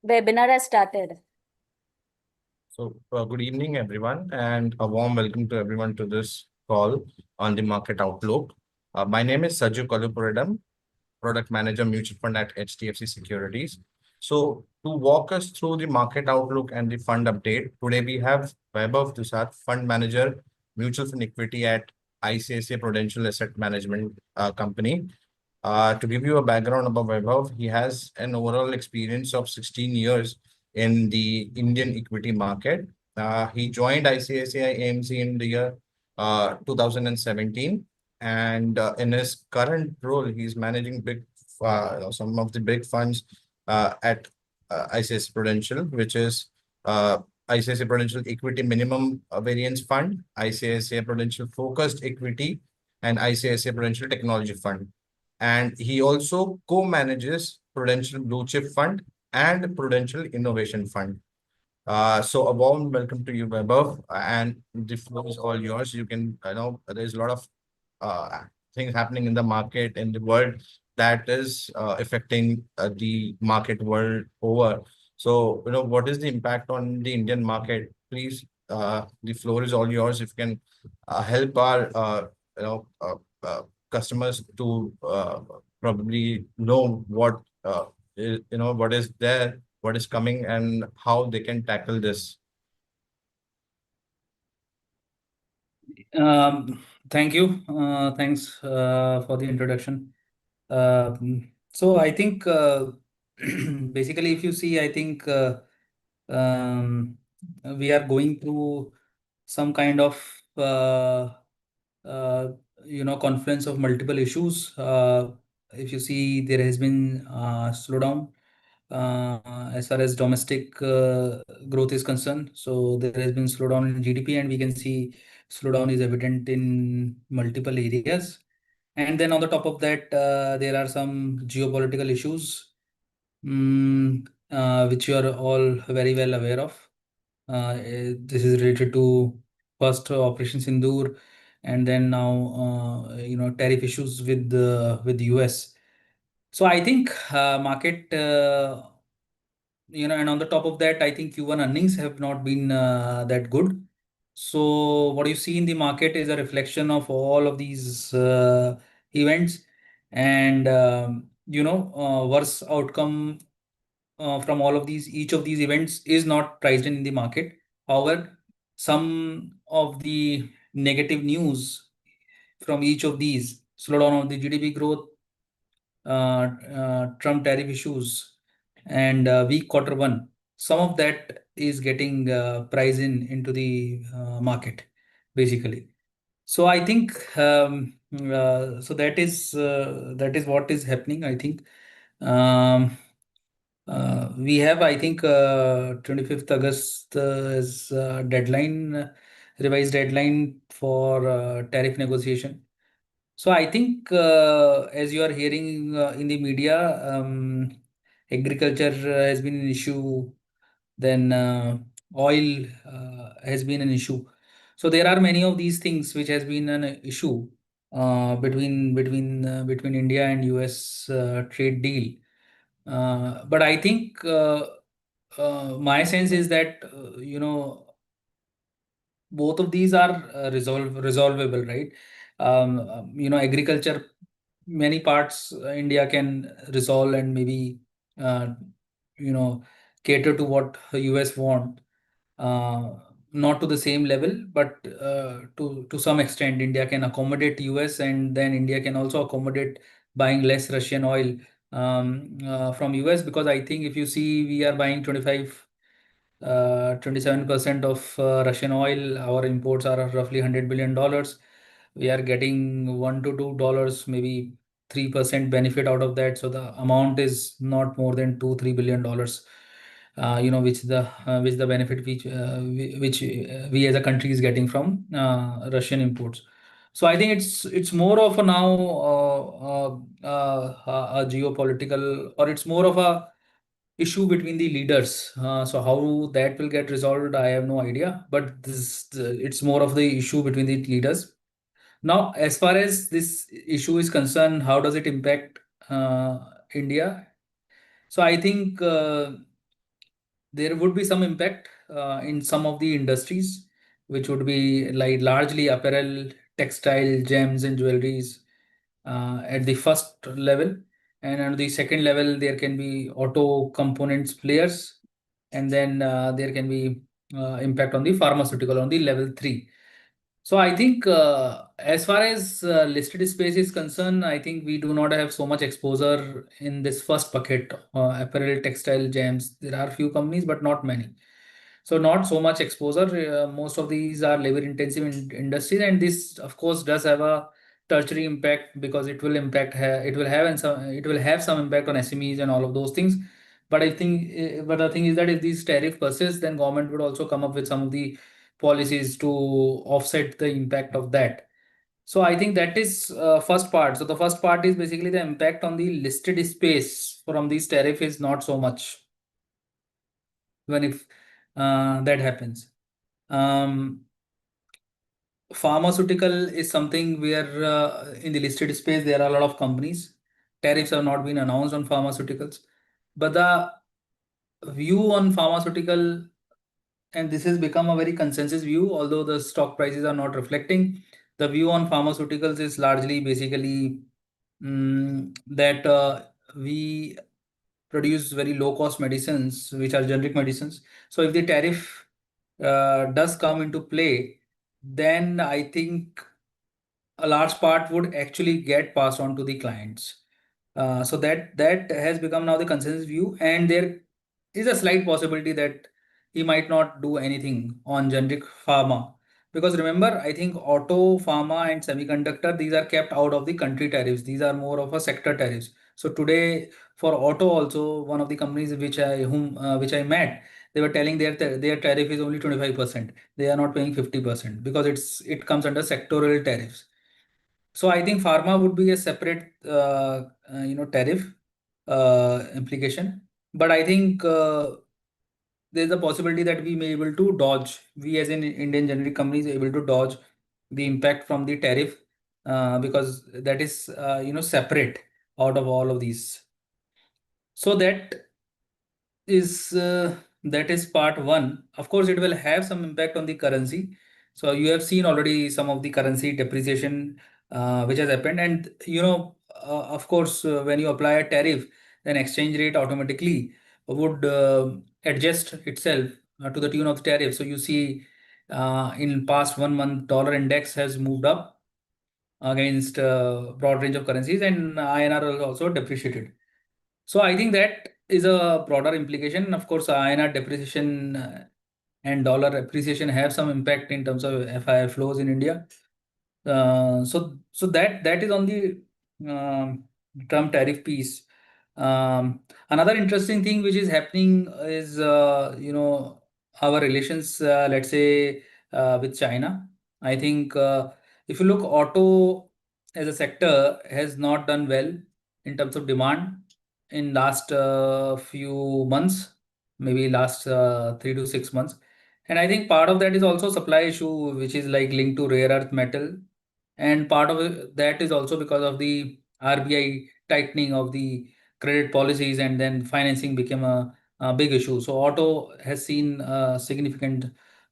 webinar has started. Good evening, everyone, and a warm welcome to everyone to this call on the market outlook. My name is Saju Kallupurayidam, Product Manager Mutual Fund at HDFC Securities. So, to walk us through the market outlook and the fund update, today we have Vaibhav Dusad, Fund Manager, Mutual Fund Equity at ICICI Prudential Asset Management Company. To give you a background about Vaibhav, he has an overall experience of 16 years in the Indian equity market. He joined ICICI AMC in the year 2017, and in his current role, he's managing some of the big funds at ICICI Prudential, which is ICICI Prudential Equity Minimum Variance Fund, ICICI Prudential Focused Equity, and ICICI Prudential Technology Fund. And he also co-manages Prudential Blue Chip Fund and Prudential Innovation Fund. So a warm welcome to you, Vaibhav, and the floor is all yours. You can, I know there's a lot of things happening in the market, in the world, that is affecting the market world over. So, what is the impact on the Indian market? Please, the floor is all yours. If you can help our, customers to probably know what, what is there, what is coming, and how they can tackle this. Thank you. Thanks for the introduction. So I think basically, if you see, I think we are going through some kind of confluence of multiple issues. If you see, there has been slowdown as far as domestic growth is concerned. So there has been slowdown in GDP, and we can see slowdown is evident in multiple areas. And then on the top of that, there are some geopolitical issues, which you are all very well aware of. This is related to first Operation Sindoor, and then now tariff issues with the US. So I think market, and on the top of that, I think Q1 earnings have not been that good. So what you see in the market is a reflection of all of these events, and worse outcome from all of these. Each of these events is not priced in the market. However, some of the negative news from each of these, slowdown of the GDP growth, Trump tariff issues, and weak Q1, some of that is getting priced into the market, basically. So I think so that is what is happening. I think we have, I think, 25th August is deadline, revised deadline for tariff negotiation. So I think, as you are hearing in the media, agriculture has been an issue. Then oil has been an issue. So there are many of these things which has been an issue between India and US trade deal. But I think my sense is that both of these are resolvable, right? Agriculture, many parts India can resolve and maybe cater to what US want. Not to the same level, but to some extent, India can accommodate US, and then India can also accommodate buying less Russian oil from US, because I think if you see, we are buying 27% of Russian oil. Our imports are roughly $100 billion. We are getting $1 to $2, maybe 3% benefit out of that. So the amount is not more than $2-3 billion. Which the benefit which we as a country is getting from Russian imports. So I think it's more of a now a geopolitical, or it's more of a issue between the leaders. So how that will get resolved, I have no idea. But it's more of the issue between the leaders. Now, as far as this issue is concerned, how does it impact India? So I think there would be some impact in some of the industries, which would be like largely apparel, textile, gems, and jewelries at the first level. And on the second level, there can be auto components players, and then there can be impact on the pharmaceutical on the level three. So I think as far as listed space is concerned, I think we do not have so much exposure in this first bucket, apparel, textile, gems. There are few companies, but not many. So not so much exposure. Most of these are labor intensive industries, and this of course does have a tertiary impact because it will impact it will have and some it will have some impact on SMEs and all of those things. But I think but the thing is that if these tariff persists, then government would also come up with some of the policies to offset the impact of that. So I think that is first part. So the first part is basically the impact on the listed space from these tariff is not so much when if that happens. Um, Pharmaceutical is something where in the listed space there are a lot of companies. Tariffs have not been announced on pharmaceuticals, but the view on pharmaceutical, and this has become a very consensus view, although the stock prices are not reflecting. The view on pharmaceuticals is largely basically that we produce very low cost medicines, which are generic medicines. So if the tariff does come into play, then I think a large part would actually get passed on to the clients. So that has become now the consensus view, and there is a slight possibility that he might not do anything on generic pharma. Because remember, I think auto, pharma, and semiconductor, these are kept out of the country tariffs. These are more of a sector tariffs. So today, for auto also, one of the companies which I met, they were telling their tariff is only 25%. They are not paying 50% because it comes under sectoral tariffs. So I think pharma would be a separate, tariff implication. But I think there's a possibility that we may able to dodge. We as an Indian generic companies are able to dodge the impact from the tariff because that is separate out of all of these. So that is part one. Of course, it will have some impact on the currency. So you have seen already some of the currency depreciation which has happened, and of course, when you apply a tariff, then exchange rate automatically would adjust itself to the tune of the tariff. So you see, in past 1 month, dollar index has moved up against broad range of currencies, and INR has also depreciated. So I think that is a broader implication. Of course, INR depreciation and dollar appreciation have some impact in terms of FII flows in India. So that is on the Trump tariff piece. Another interesting thing which is happening is our relations, let's say, with China. I think if you look, auto as a sector has not done well in terms of demand in last few months, maybe last 3 to 6 months. And I think part of that is also supply issue, which is like linked to rare earth metal. And part of that is also because of the RBI tightening of the credit policies, and then financing became a big issue. So auto has seen a significant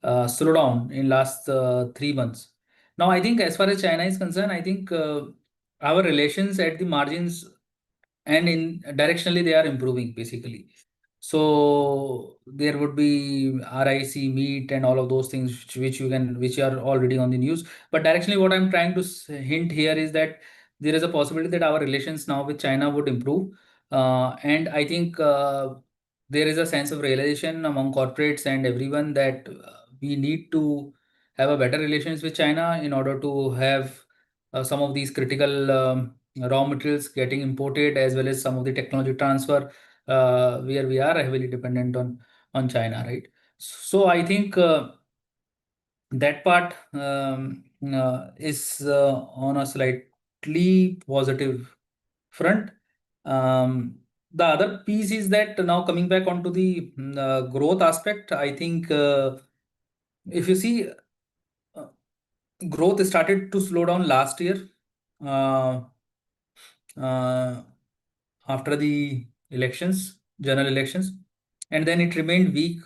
slowdown in last 3 months. Now, I think as far as China is concerned, I think our relations at the margins and in directionally they are improving basically. So there would be RIC meet and all of those things which are already on the news. But directionally, what I'm trying to hint here is that there is a possibility that our relations now with China would improve, and I think there is a sense of realization among corporates and everyone that we need to have a better relations with China in order to have some of these critical raw materials getting imported, as well as some of the technology transfer where we are heavily dependent on China, right? So I think that part is on a slightly positive front. The other piece is that now coming back onto the growth aspect, I think if you see, uh, growth started to slow down last year. Uh, uh, After the elections, general elections. and then it remained weak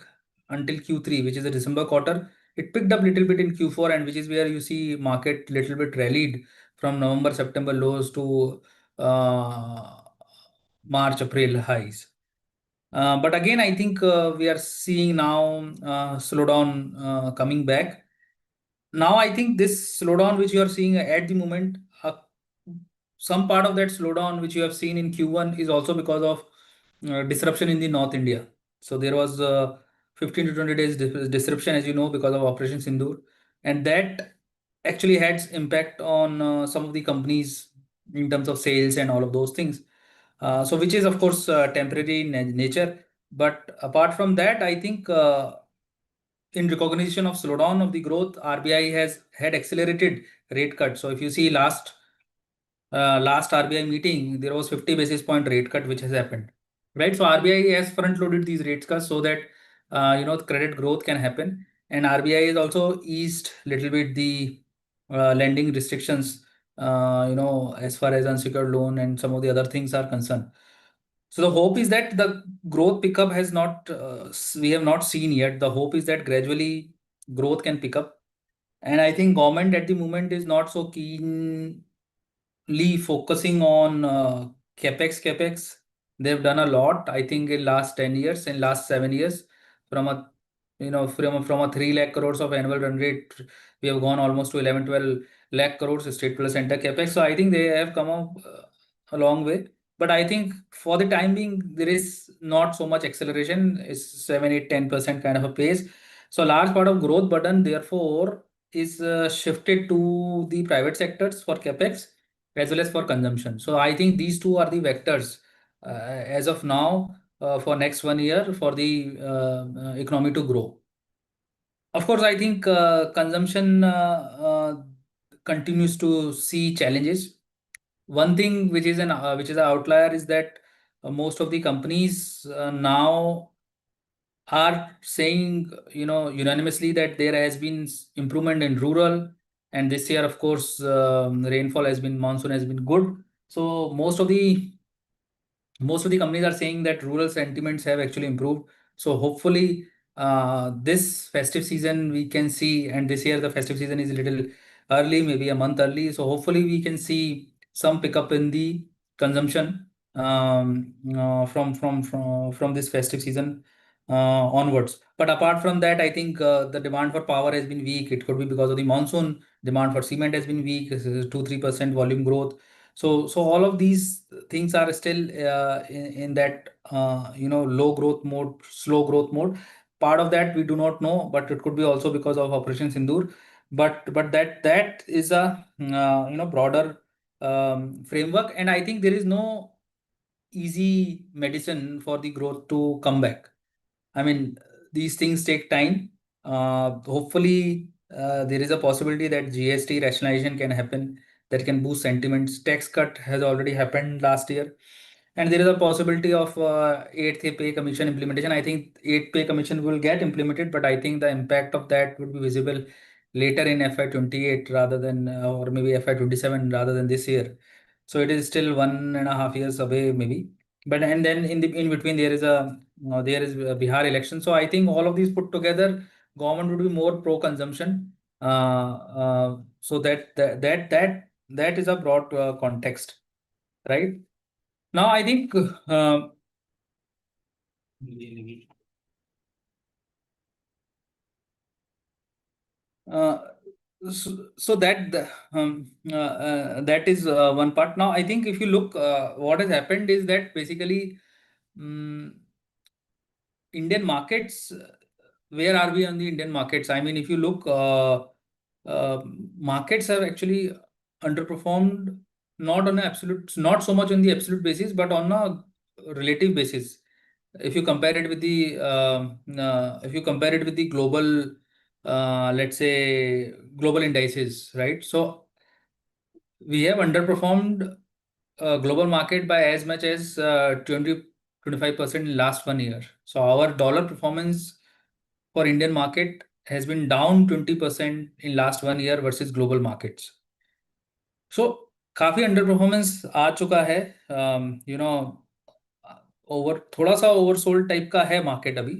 until Q3, which is the December quarter. It picked up a little bit in Q4, and which is where you see market little bit rallied from November, September lows to March, April highs. But again, I think we are seeing now slowdown coming back. Now, I think this slowdown which you are seeing at the moment, some part of that slowdown which you have seen in Q1 is also because of disruption in the North India. So there was 15 to 20 days disruption, as you know, because of Operation Sindoor, and that actually had impact on some of the companies in terms of sales and all of those things. So which is of course temporary in nature. But apart from that, I think in recognition of slowdown of the growth, RBI has had accelerated rate cut. So if you see last RBI meeting, there was 50 basis point rate cut which has happened, right? So RBI has front loaded these rate cuts so that the credit growth can happen, and RBI has also eased little bit the lending restrictions, as far as unsecured loan and some of the other things are concerned. So the hope is that the growth pickup has not we have not seen yet. The hope is that gradually growth can pick up, and I think government at the moment is not so keen focusing on capex. They've done a lot, I think, in last 10 years, in last 7 years, from a from a 3 lakh crores of annual run rate, we have gone almost to 11 12 lakh crores state plus center capex. So I think they have come up a long way. But I think for the time being, there is not so much acceleration. It's 7 8 10% kind of a pace. So large part of growth burden therefore is shifted to the private sectors for capex as well as for consumption. So I think these two are the vectors as of now for next 1 year for the economy to grow. Of course, I think consumption continues to see challenges. One thing which is an outlier is that most of the companies now are saying, unanimously that there has been improvement in rural, and this year, of course, monsoon has been good. So most of the companies are saying that rural sentiments have actually improved. So hopefully, this festive season we can see, and this year the festive season is a little early, maybe a month early. So hopefully we can see some pickup in the consumption from this festive season onwards. But apart from that, I think the demand for power has been weak. It could be because of the monsoon. Demand for cement has been weak. This is 2-3% volume growth. So all of these things are still in that low growth mode, slow growth mode. Part of that we do not know, but it could be also because of Operation Sindoor. But that is a broader framework, and I think there is no easy medicine for the growth to come back. I mean, these things take time. Hopefully, there is a possibility that GST rationalization can happen, that can boost sentiments. Tax cut has already happened last year, and there is a possibility of eighth pay commission implementation. I think eighth pay commission will get implemented, but I think the impact of that would be visible later in FY28 rather than, or maybe FY27 rather than this year. So it is still 1.5 years away, maybe. But and then in between there is a Bihar election. So I think all of these put together, government would be more pro consumption. So that is a broad context, right? Now I think uh, so that is one part. Now I think if you look, what has happened is that basically um, Indian markets, where are we on the Indian markets? I mean, if you look, uh, markets have actually underperformed, not so much on the absolute basis, but on a relative basis. If you compare it with the global, let's say global indices, right? So we have underperformed global market by as much as 20-25% in last 1 year. So our dollar performance for Indian market has been down 20% in last 1 year versus global markets. So काफी under performance आ चुका है. थोड़ा सा oversold type का है market अभी.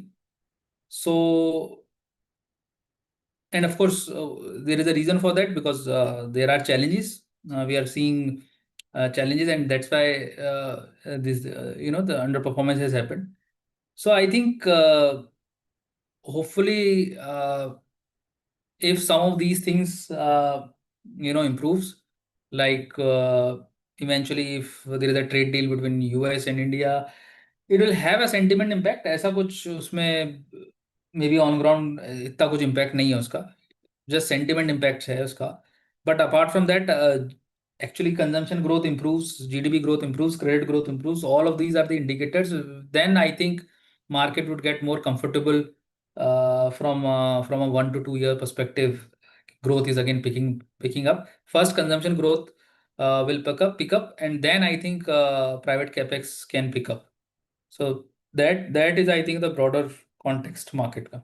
सो and of course there is a reason for that because there are challenges. We are seeing challenges, and that's why this the underperformance has happened. So I think hopefully if some of these things improves, like eventually if there is a trade deal between US and India, it will have a sentiment impact. ऐसा कुछ उसमें may be on ground इतना कुछ impact नहीं है उसका, just sentiment impact है उसका. But apart from that actually consumption growth improves, GDP growth improves, credit growth improves. All of these are the indicators. Then I think market would get more comfortable from a 1 to 2 year perspective. Growth is again picking up. First, consumption growth will pick up, and then I think private capex can pick up. So that is, I think, the broader context market का.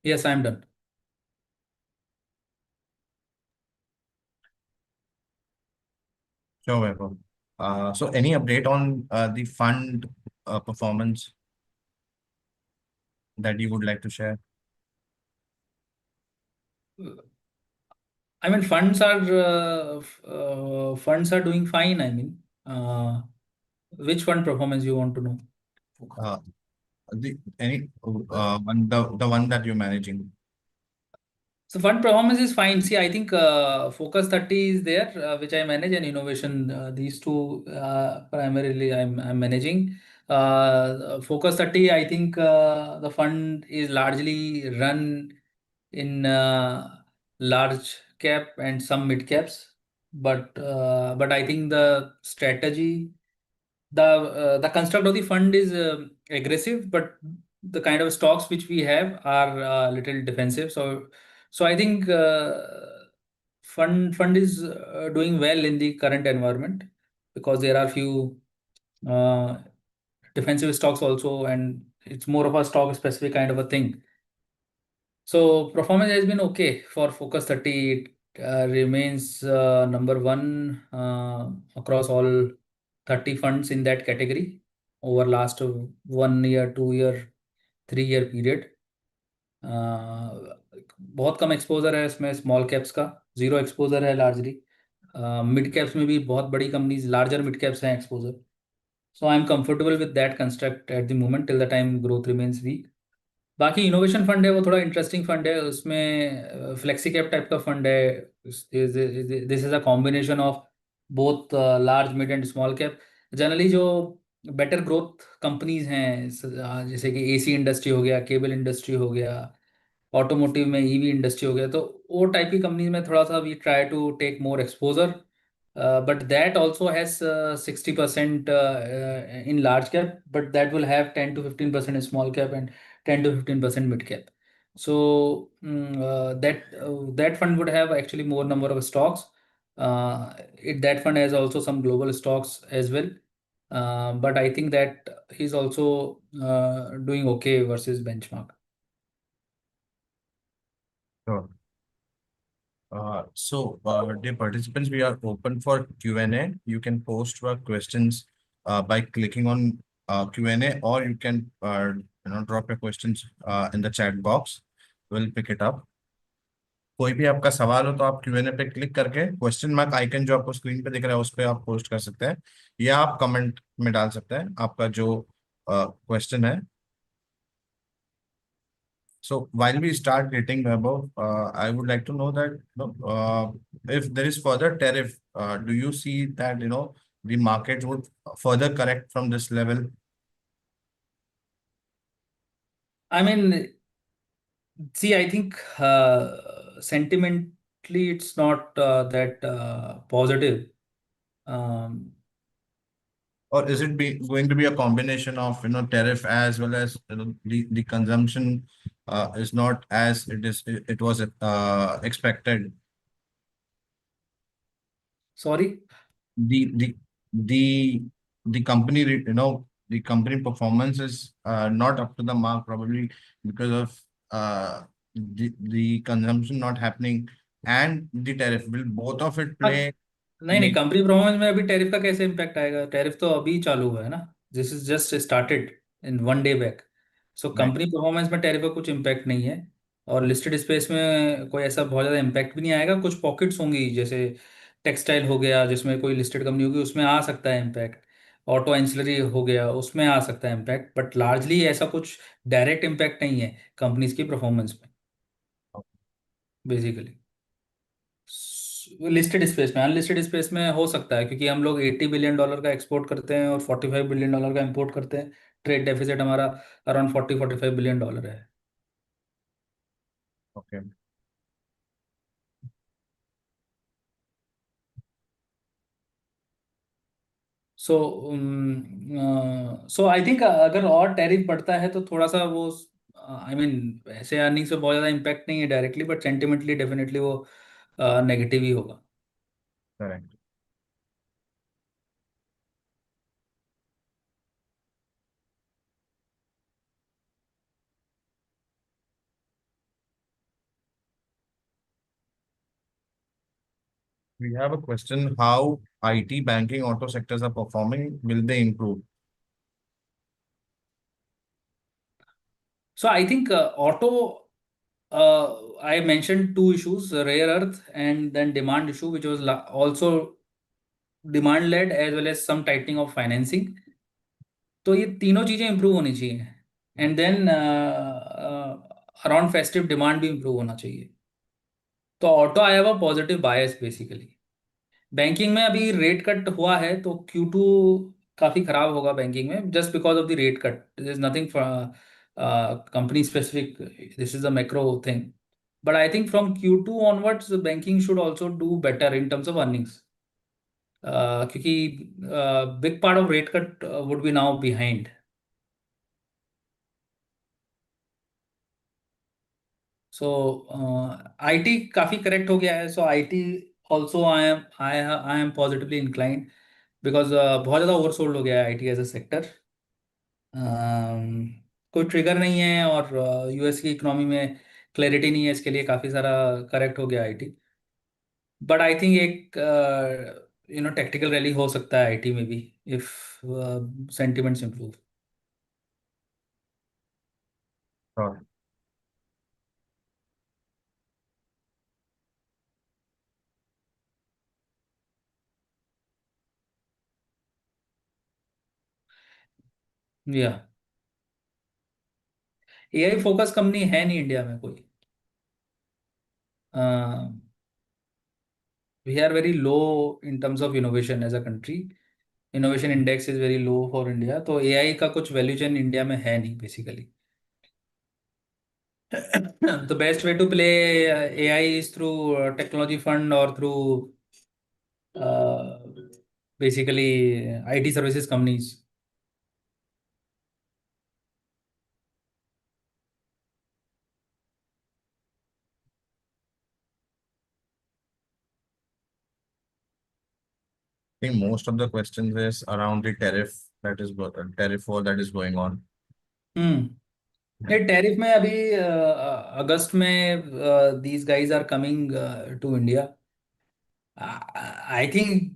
Yes, I'm done. Sure, Vaibhav. So any update on the fund performance that you would like to share? I mean, funds are doing fine. I mean, which fund performance you want to know? Uh, the one that you're managing. So fund performance is fine. See, I think Focus 30 is there, which I manage, and Innovation. These two primarily I'm managing. Focus 30, I think the fund is largely run in large cap and some mid caps, but I think the construct of the fund is aggressive, but the kind of stocks which we have are little defensive. So I think fund is doing well in the current environment because there are few uh, defensive stocks also, and it's more of a stock specific kind of a thing. So performance has been okay for Focus 30. It remains number one across all 30 funds in that category over last 1 year, 2 year, 3 year period. बहुत कम exposure है इसमें small caps का, zero exposure है largely. Mid caps में भी बहुत बड़ी companies, larger mid caps हैं exposure. So I am comfortable with that construct at the moment till the time growth remains weak. बाकी इनोवेशन फंड है, वो थोड़ा इंटरेस्टिंग फंड है. उसमें फ्लेक्सी कैप टाइप का फंड है. This is a combination of both large mid and small cap. Generally जो better growth companies हैं, जैसे कि एसी इंडस्ट्री हो गया, केबल इंडस्ट्री हो गया, ऑटोमोटिव में ईवी इंडस्ट्री हो गया, तो वो टाइप की कंपनीज में थोड़ा सा we try to take more exposure. But that also has 60% in large cap, but that will have 10 to 15% in small cap and 10 to 15% mid cap. So that fund would have actually more number of stocks. That fund has also some global stocks as well. But I think that he's also doing okay versus benchmark. Sure. Dear participants, we are open for Q&A. You can post your questions by clicking on Q&A, or you can drop your questions in the chat box. We'll pick it up. कोई भी आपका सवाल हो तो आप Q&A पे click करके question mark icon जो आपको स्क्रीन पे दिख रहा है उस पे आप पोस्ट कर सकते हैं, या आप कमेंट में डाल सकते हैं आपका जो क्वेश्चन है. So while we start getting above, I would like to know that if there is further tariff, do you see that the market would further correct from this level? I mean, see, I think sentimentally it's not that positive. Um, Or is it going to be a combination of tariff as well as the consumption is not as it was expected? Sorry. the the the the company the company performance is not up to the mark, probably because of the consumption not happening and the tariff. Will both of it Uh, play नहीं नहीं, company performance में अभी tariff का कैसे impact आएगा? Tariff तो अभी चालू हुआ है ना, this is just started in one day back. So नहीं। कंपनी परफॉर्मेंस में टैरिफ का कुछ इम्पैक्ट नहीं है। और लिस्टेड स्पेस में कोई ऐसा बहुत ज़्यादा इम्पैक्ट भी नहीं आएगा। कुछ पॉकेट्स होंगी, जैसे टेक्सटाइल हो गया जिसमें कोई लिस्टेड कंपनी होगी, उसमें आ सकता है इम्पैक्ट। ऑटो एंसिलरी हो गया, उसमें आ सकता है इम्पैक्ट, बट लार्जली ऐसा कुछ डायरेक्ट इम्पैक्ट नहीं है कंपनीज की परफॉर्मेंस में बेसिकली। लिस्टेड स्पेस में, अनलिस्टेड स्पेस में हो सकता है, क्योंकि हम लोग $80 बिलियन का एक्सपोर्ट करते हैं और $45 बिलियन का इंपोर्ट करते हैं। ट्रेड डेफिसिट हमारा अराउंड $40-45 बिलियन है। Okay. So so I think अगर और टैरिफ बढ़ता है तो थोड़ा सा वो, आई मीन ऐसे अर्निंग्स पे बहुत ज़्यादा इम्पैक्ट नहीं है डायरेक्टली, बट सेंटिमेंटली डेफिनेटली वो नेगेटिव ही होगा। Correct. We have a question, how IT, banking, auto sectors are performing. Will they improve? So I think auto, I mentioned two issues, rare earth and then demand issue, which was also demand led as well as some tightening of financing. तो ये तीनों चीजें improve होनी चाहिए, and then around festive demand भी improve होना चाहिए। तो ऑटो आया हुआ पॉजिटिव बायस बेसिकली। बैंकिंग में अभी रेट कट हुआ है तो Q2 काफी खराब होगा बैंकिंग में, just because of the rate cut. This is nothing company specific, this is a macro thing. But I think from Q2 onwards banking should also do better in terms of earnings, क्योंकि big part of rate cut would be now behind. So IT काफी correct हो गया है, so IT also I am positively inclined, because बहुत ज़्यादा oversold हो गया है आईटी एज अ सेक्टर। कोई ट्रिगर नहीं है, और यूएस की इकोनॉमी में क्लैरिटी नहीं है इसके लिए, काफ़ी सारा करेक्ट हो गया आईटी। बट आई थिंक एक टेक्टिकल रैली हो सकता है आईटी में भी, इफ सेंटिमेंट्स improve। Sure. या एआई फोकस कंपनी है नहीं इंडिया में कोई। We are very low in terms of innovation as a country. Innovation index is very low for India, तो एआई का कुछ वैल्यू चेन इंडिया में है नहीं basically. The best way to play AI is through technology fund or through uh, basically IT services companies. I think most of the questions is around the tariff tariff war that is going on. हम्म। ये tariff में अभी अगस्त में these guys are coming to India. I think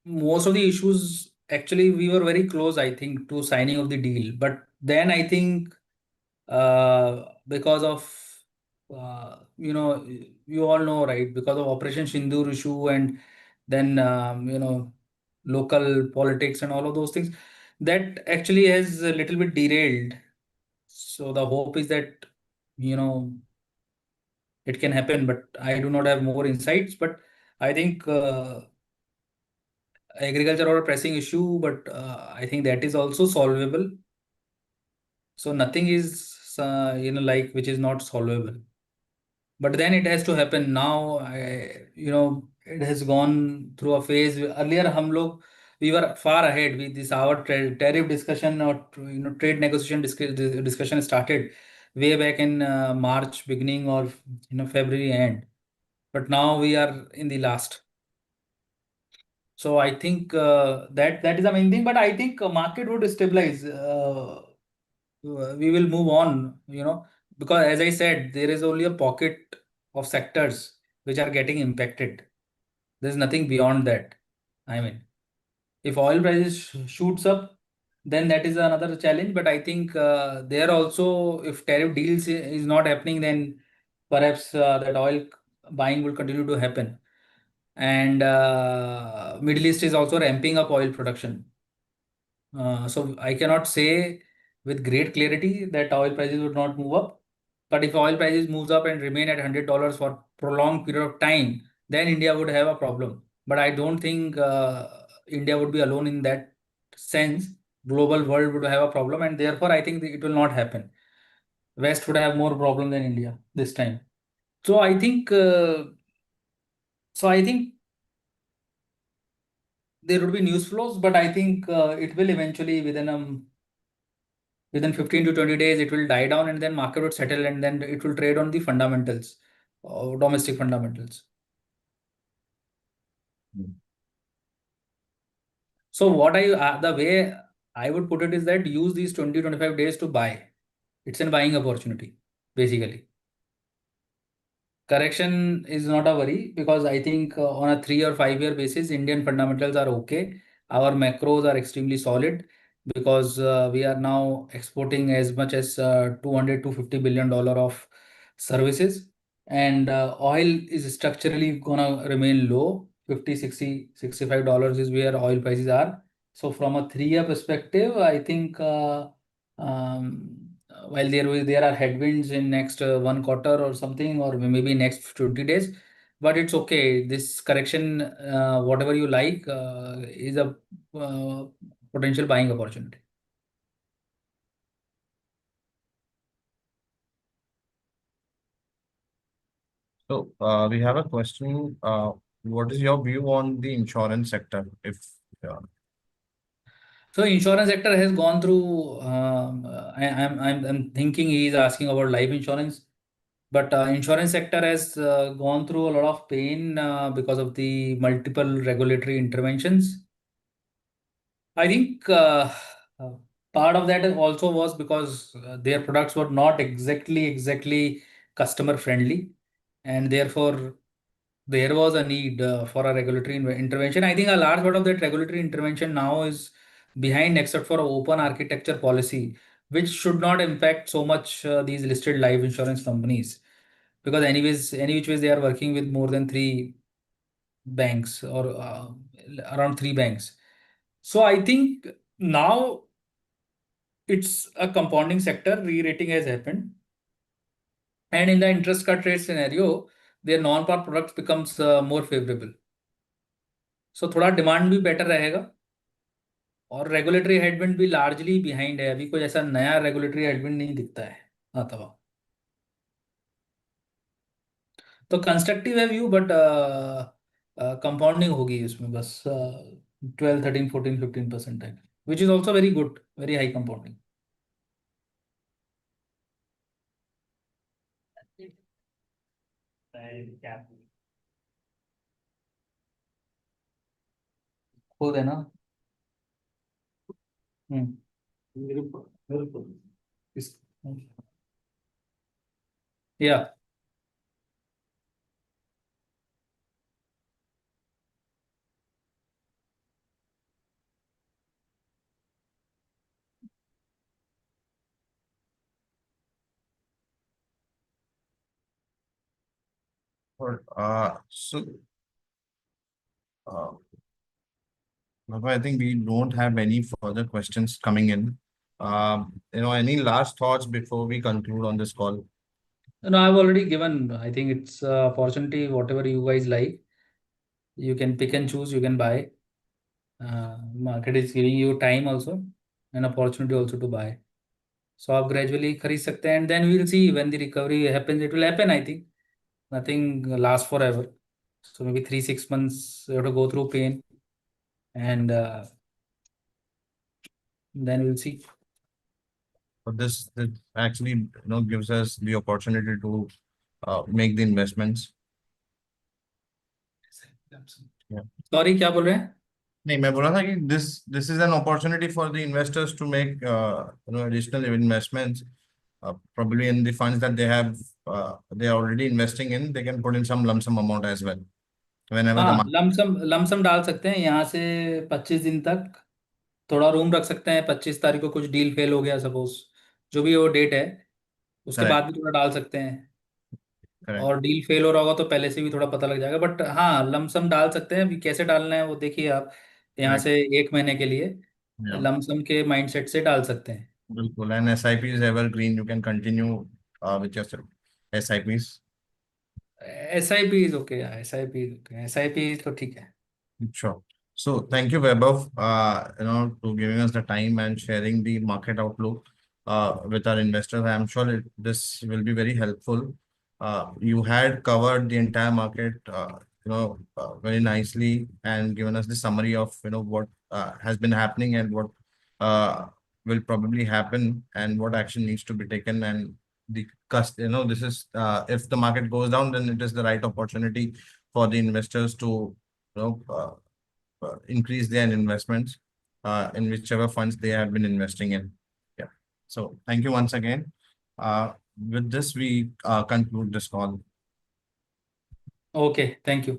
most of the issues, actually we were very close, I think, to signing of the deal, but then I think because of you all know, right, because of Operation Sindoor issue, and then local politics and all of those things, that actually has a little bit derailed. So the hope is that you know it can happen, but I do not have more insights. But I think agriculture or a pressing issue, but I think that is also solvable. So nothing is like which is not solvable. But then it has to happen now. It has gone through a phase. Earlier हम लोग, we were far ahead with this, our tariff discussion, or trade negotiation discussion started way back in March beginning, or February end. But now we are in the last. So I think that is the main thing. But I think market would stabilize. We will move on, because as I said, there is only a pocket of sectors which are getting impacted. There's nothing beyond that. I mean, if oil prices shoots up, then that is another challenge. But I think there also, if tariff deals is not happening, then perhaps that oil buying will continue to happen. And Middle East is also ramping up oil production. So I cannot say with great clarity that oil prices would not move up. But if oil prices moves up and remain at $100 for prolonged period of time, then India would have a problem. But I don't think India would be alone in that sense. Global world would have a problem, and therefore I think it will not happen. West would have more problem than India this time. So I think there would be news flows, but I think it will eventually within 15 to 20 days it will die down, and then market would settle, and then it will trade on the fundamentals, domestic fundamentals. So what the way I would put it is that use these 20-25 days to buy. It's a buying opportunity, basically. Correction is not a worry, because I think on a 3 or 5 year basis, Indian fundamentals are okay. Our macros are extremely solid, because we are now exporting as much as 200 to $50 billion of services, and oil is structurally gonna remain low. 50, 60, $65 is where oil prices are. So from a 3 year perspective, I think while there are headwinds in next 1 quarter or something, or maybe next 20 days, but it's okay. This correction, whatever you like, is a uh, potential buying opportunity. So we have a question. What is your view on the insurance sector? If uh, So insurance sector has gone through. I'm thinking he is asking about life insurance, but insurance sector has gone through a lot of pain because of the multiple regulatory interventions. I think uh, part of that also was because their products were not exactly customer friendly, and therefore there was a need for a regulatory intervention. I think a large part of that regulatory intervention now is behind, except for open architecture policy, which should not impact so much these listed life insurance companies, because anyways, any which ways they are working with more than three banks, or around three banks. So I think now it's a compounding sector. Re-rating has happened, and in the interest cut rate scenario, their non-par products becomes more favorable. So थोड़ा demand भी better रहेगा, और regulatory headwind भी largely behind है. अभी कोई ऐसा नया रेगुलेटरी हेडविंड नहीं दिखता है आता हुआ. तो कंस्ट्रक्टिव है व्यू, बट कंपाउंडिंग होगी इसमें बस 12, 13, 14, 15% है, which is also very good, very high compounding. खुद है ना. हम्म. या or so uh, Baba, I think we don't have any further questions coming in. Any last thoughts before we conclude on this call? no, I've already given. I think it's opportunity, whatever you guys like, you can pick and choose, you can buy. Market is giving you time also, an opportunity also to buy. So आप gradually खरीद सकते हैं, and then we'll see when the recovery happens. It will happen, I think. Nothing lasts forever. So maybe 3, 6 months you have to go through pain, and then we'll see. But this actually gives us the opportunity to make the investments. Yeah. Sorry, क्या बोल रहे हैं? नहीं, मैं बोला था कि this is an opportunity for the investors to make additional investments, probably in the funds that they are already investing in. They can put in some lump sum amount as well. whenever the हाँ, market. Lump sum डाल सकते हैं यहाँ से 25 दिन तक। थोड़ा room रख सकते हैं, 25 तारीख को कुछ डील फेल हो गया सपोज, जो भी वो डेट है, उसके Correct, बाद भी थोड़ा डाल सकते हैं। correct. और डील फेल हो रहा होगा तो पहले से भी थोड़ा पता लग जाएगा, बट हाँ लमसम डाल सकते हैं। अभी कैसे डालना है वो देखिए आप, यहाँ Correct. से 1 महीने के लिए Yeah. लमसम के माइंडसेट से डाल सकते हैं। बिल्कुल, and SIP is evergreen. You can continue with your SIPs. SIP is okay, SIP is okay, SIP तो ठीक है। Sure. So thank you, Vaibhav, to giving us the time and sharing the market outlook with our investors. I am sure this will be very helpful. You had covered the entire market, very nicely and given us the summary of, what has been happening and what uh, will probably happen and what action needs to be taken. And this is, if the market goes down, then it is the right opportunity for the investors to increase their investments in whichever funds they have been investing in. Yeah. So thank you once again. With this, we conclude this call. Okay, thank you.